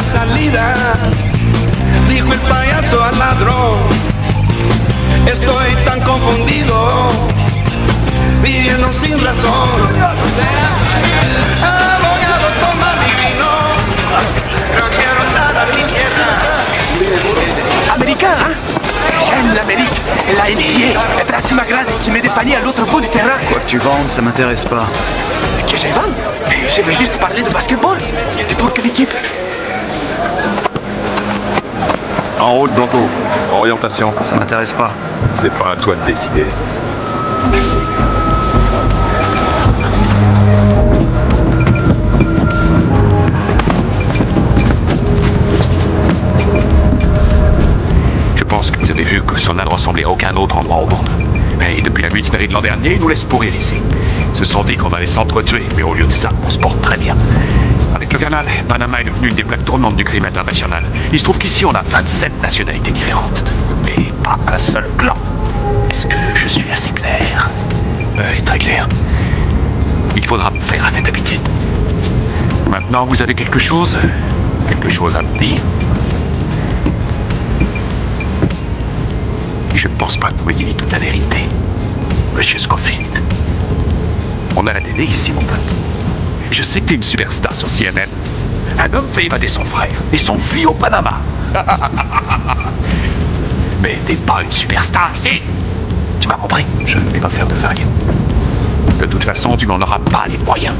salida, dijo el payaso al ladrón. Estoy tan confundido, viviendo sin razón. Abogado, toma mi vino, no quiero saber mi tierra. Américain, hein? J'aime l'Amérique, la NBA, être assez malgré qui met des paniers à l'autre bout du terrain. Quoi que tu vendes, ça m'intéresse pas. Que je vends? Je veux juste parler de basketball. T'es pour quelle équipe? En route, Blanco. Orientation. Ça m'intéresse pas. C'est pas à toi de décider. Je pense que vous avez vu que Sonal ressemblait à aucun autre endroit au monde. Mais depuis la mutinerie de l'an dernier, ils nous laissent pourrir ici. Ils se sont dit qu'on allait s'entretuer, mais au lieu de ça, on se porte très bien. Avec le canal, Panama est devenu une des plaques tournantes du crime international. Il se trouve qu'ici, on a 27 nationalités différentes. Mais pas un seul clan. Est-ce que je suis assez clair? Oui, très clair. Il faudra me faire à cette habitude. Maintenant, vous avez quelque chose à me dire? Je ne pense pas que vous m'ayez dit toute la vérité, Monsieur Scofield. On a la télé ici, mon pote. Je sais que t'es une superstar sur CNN. Un homme fait évader son frère et son fille au Panama. Mais t'es pas une superstar ici. Tu m'as compris? Je ne vais pas faire de vagues. De toute façon, tu n'en auras pas les moyens.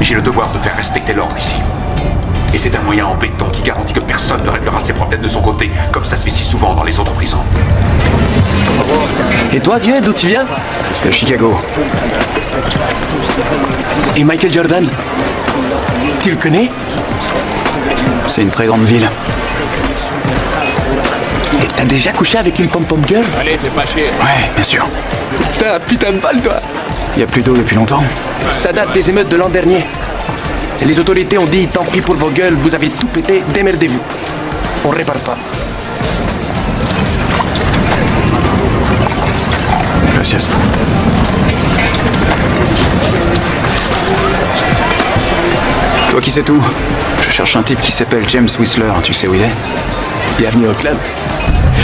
J'ai le devoir de faire respecter l'ordre ici. Et c'est un moyen en béton qui garantit que personne ne réglera ses problèmes de son côté, comme ça se fait si souvent dans les autres prisons. Et toi, vieux, d'où tu viens? De Chicago. Et Michael Jordan? Tu le connais? C'est une très grande ville. Et t'as déjà couché avec une pom-pom girl? Allez, fais pas chier. Ouais, bien sûr. T'as un putain de balle, toi. Y a plus d'eau depuis longtemps. Ça date des émeutes de l'an dernier. Et les autorités ont dit, tant pis pour vos gueules, vous avez tout pété, démerdez-vous. On répare pas. Gracias. Toi qui sais tout. Je cherche un type qui s'appelle James Whistler. Tu sais où il est? Bienvenue au club.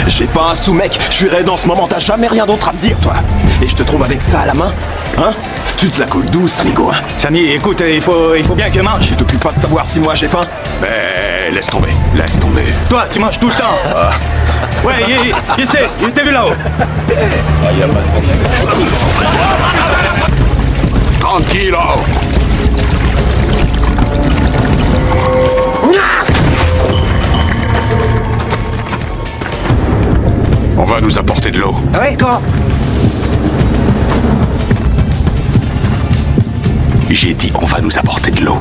J'ai pas un sou, mec. Je suis raide en ce moment. T'as jamais rien d'autre à me dire, toi. Et je te trouve avec ça à la main. Hein? Tu te la coules douce, amigo, hein? Sani, écoute, il faut bien que mange. Tu t'occupes pas de savoir si moi j'ai faim? Mais laisse tomber, laisse tomber. Toi, tu manges tout le temps. Ouais, il sait, il t'a vu là-haut. Tranquille. On va nous apporter de l'eau. Ouais, quand? J'ai dit on va nous apporter de l'eau.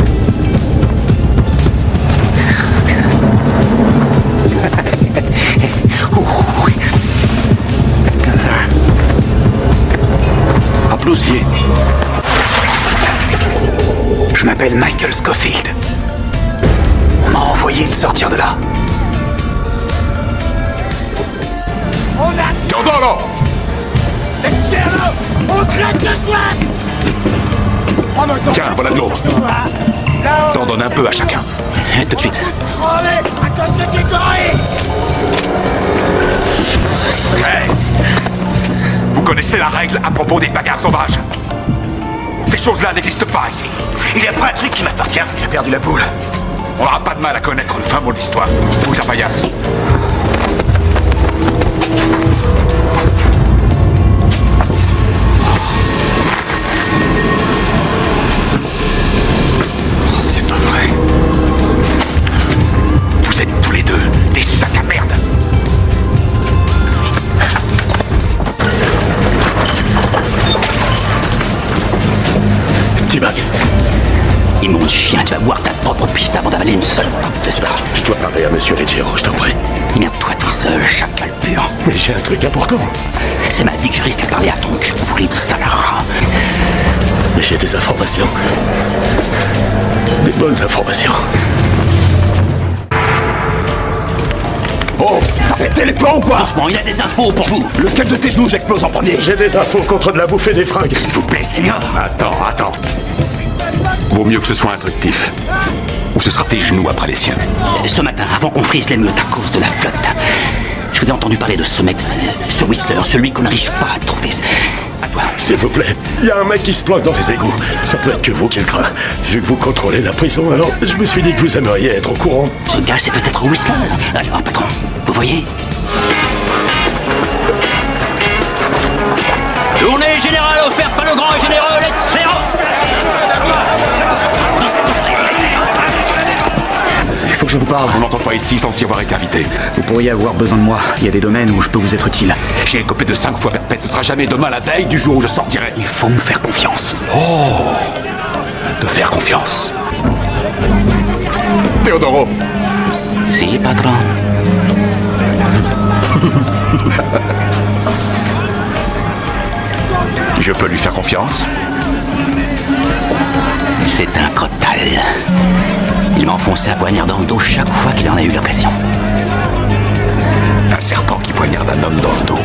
Applaudissez. Je m'appelle Michael Scofield. On m'a envoyé de sortir de là. T'entends là? On craque le soif. Tiens, voilà de l'eau. T'en donnes un peu à chacun. Tout de suite. À cause de tes gorilles. Hey. Vous connaissez la règle à propos des bagarres sauvages? Ces choses-là n'existent pas ici. Il y a pas un truc qui m'appartient. J'ai perdu la boule. On n'aura pas de mal à connaître le fin mot de l'histoire. Faut que ça paillasse. seule coupe de ça. Je dois parler à Monsieur Ruggiero, je t'en prie. Eh bien, toi tout seul, chacal pur. Mais j'ai un truc important. C'est ma vie que je risque de parler à ton cul pourri de Salara. Mais j'ai des informations. Des bonnes informations. Oh, t'as pété les plans ou quoi? Doucement, il a des infos pour vous. Lequel de tes genoux j'explose en premier? J'ai des infos contre de la bouffe et des fringues. S'il vous plaît, Seigneur. Attends. Vaut mieux que ce soit instructif. Ou ce sera tes genoux après les siens. Ce matin, avant qu'on frise l'émeute à cause de la flotte, je vous ai entendu parler de ce mec, ce Whistler, celui qu'on n'arrive pas à trouver. À toi. S'il vous plaît, il y a un mec qui se planque dans les égouts. Ça peut être que vous qui le craint. Vu que vous contrôlez la prison, alors je me suis dit que vous aimeriez être au courant. Ce gars, c'est peut-être Whistler. Alors, patron, vous voyez? Tournée générale offerte par le grand généreux Let's Zero. Il faut que je vous parle. On n'entend pas ici sans y avoir été invité. Vous pourriez avoir besoin de moi. Il y a des domaines où je peux vous être utile. J'ai copé de 5 fois perpète, ce sera jamais demain la veille du jour où je sortirai. Il faut me faire confiance. Te faire confiance. Théodoro. Si, patron. Je peux lui faire confiance? C'est un crotal. Il m'a enfoncé un poignard dans le dos chaque fois qu'il en a eu l'occasion. Un serpent qui poignarde un homme dans le dos.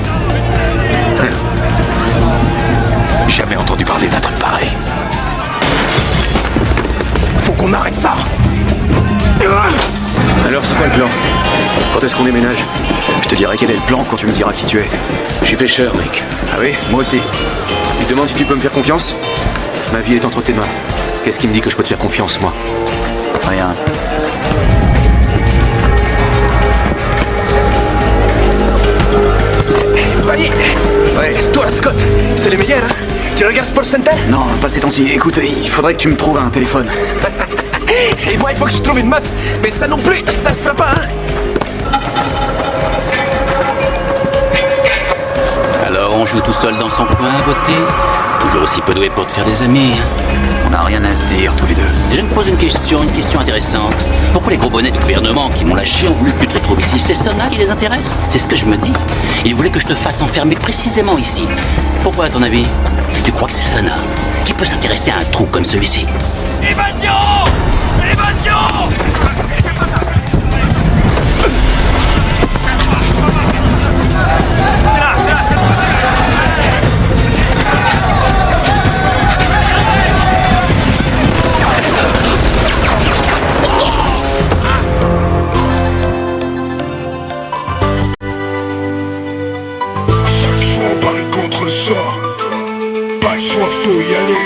Jamais entendu parler d'un truc pareil. Faut qu'on arrête ça. Alors, c'est quoi le plan? Quand est-ce qu'on déménage? Je te dirai quel est le plan quand tu me diras qui tu es. Je suis pêcheur, mec. Ah oui? Moi aussi. Tu te demandes si tu peux me faire confiance? Ma vie est entre tes mains. Qu'est-ce qui me dit que je peux te faire confiance, moi? Rien. Buddy! Ouais, Stuart Scott, c'est le meilleur, hein? Tu regardes Sports Center? Non, pas ces temps-ci. Écoute, il faudrait que tu me trouves un téléphone. Et moi, il faut que je trouve une meuf. Mais ça non plus, ça se fera pas, hein? Alors, on joue tout seul dans son coin, beauté? Toujours aussi peu doué pour te faire des amis. On n'a rien à se dire, tous les deux. Je me pose une question intéressante. Pourquoi les gros bonnets du gouvernement qui m'ont lâché ont voulu que tu te retrouves ici? C'est Sona qui les intéresse? C'est ce que je me dis. Ils voulaient que je te fasse enfermer précisément ici. Pourquoi, à ton avis? Tu crois que c'est Sona qui peut s'intéresser à un trou comme celui-ci? Évasion! Évasion! On va contre ça. Pas le choix, faut y aller.